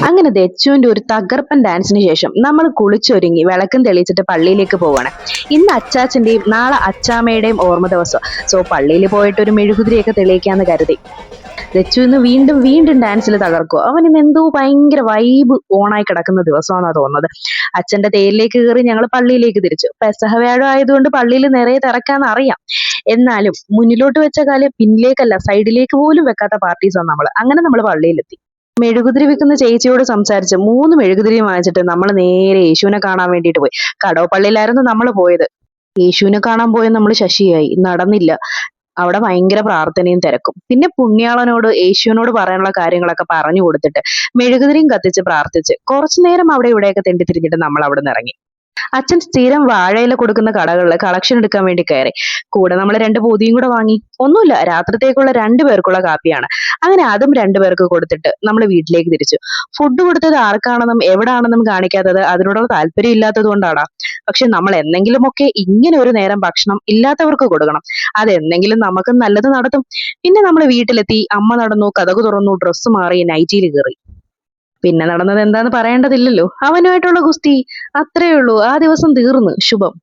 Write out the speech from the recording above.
അങ്ങനെ ദച്ചുവിന്റെ ഒരു തകർപ്പൻ ഡാൻസിന് ശേഷം നമ്മൾ കുളിച്ചൊരുങ്ങി വിളക്കും തെളിയിച്ചിട്ട് പള്ളിയിലേക്ക് പോവാണ്. ഇന്ന് അച്ചാച്ചന്റെയും നാളെ അച്ചാമ്മയുടെയും ഓർമ്മ ദിവസം. സോ പള്ളിയിൽ പോയിട്ട് ഒരു മെഴുകുതിരിയൊക്കെ തെളിയിക്കാന്ന് കരുതി. ദച്ചു ഇന്ന് വീണ്ടും വീണ്ടും ഡാൻസിൽ തകർക്കും. അവൻ ഇന്ന് എന്തോ ഭയങ്കര വൈബ് ഓണായി കിടക്കുന്ന ദിവസമാണെന്നാ തോന്നുന്നത്. അച്ഛന്റെ തേരിലേക്ക് കയറി ഞങ്ങൾ പള്ളിയിലേക്ക് തിരിച്ചു. പെസഹ വ്യാഴം ആയതുകൊണ്ട് പള്ളിയിൽ നിറയെ തിറക്കാന്ന് അറിയാം. എന്നാലും മുന്നിലോട്ട് വെച്ച കാല് പിന്നിലേക്കല്ല സൈഡിലേക്ക് പോലും വെക്കാത്ത പാർട്ടീസാണ് നമ്മൾ. അങ്ങനെ നമ്മൾ പള്ളിയിലെത്തി. മെഴുകുതിരി വിൽക്കുന്ന ചേച്ചിയോട് സംസാരിച്ച് 3 മെഴുകുതിരി വാങ്ങിച്ചിട്ട് നമ്മൾ നേരെ യേശുവിനെ കാണാൻ വേണ്ടിയിട്ട് പോയി. കടവപ്പള്ളിയിലായിരുന്നു നമ്മൾ പോയത്. യേശുവിനെ കാണാൻ പോയ നമ്മൾ ശശിയായി, നടന്നില്ല. അവിടെ ഭയങ്കര പ്രാർത്ഥനയും തിരക്കും. പിന്നെ പുണ്യാളനോട് യേശുവിനോട് പറയാനുള്ള കാര്യങ്ങളൊക്കെ പറഞ്ഞു കൊടുത്തിട്ട് മെഴുകുതിരിയും കത്തിച്ച് പ്രാർത്ഥിച്ച് കുറച്ചു നേരം അവിടെ ഇവിടെയൊക്കെ തെണ്ടി തിരിഞ്ഞിട്ട് നമ്മൾ അവിടെ നിന്ന് ഇറങ്ങി. അച്ഛൻ സ്ഥിരം വാഴയില കൊടുക്കുന്ന കടകളിൽ കളക്ഷൻ എടുക്കാൻ വേണ്ടി കയറി. കൂടെ നമ്മൾ 2 പൊതിയും കൂടെ വാങ്ങി. ഒന്നുമില്ല, രാത്രിത്തേക്കുള്ള 2 പേർക്കുള്ള കാപ്പിയാണ്. അങ്ങനെ അതും 2 പേർക്ക് കൊടുത്തിട്ട് നമ്മൾ വീട്ടിലേക്ക് തിരിച്ചു. ഫുഡ് കൊടുത്തത് ആർക്കാണെന്നും എവിടാണെന്നും കാണിക്കാത്തത് അതിനോടുള്ള താല്പര്യം ഇല്ലാത്തത് കൊണ്ടാടാ. പക്ഷെ നമ്മൾ എന്നെങ്കിലുമൊക്കെ ഇങ്ങനെ ഒരു നേരം ഭക്ഷണം ഇല്ലാത്തവർക്ക് കൊടുക്കണം. അതെന്തെങ്കിലും നമുക്ക് നല്ലത് നടത്തും. പിന്നെ നമ്മൾ വീട്ടിലെത്തി, അമ്മ നടന്നു, കതക് തുറന്നു, ഡ്രസ്സ് മാറി, നൈറ്റിയിൽ കയറി. പിന്നെ നടന്നത് എന്താന്ന് പറയേണ്ടതില്ലല്ലോ. അവനുമായിട്ടുള്ള ഗുസ്തി അത്രേ ഉള്ളൂ. ആ ദിവസം തീർന്നു. ശുഭം.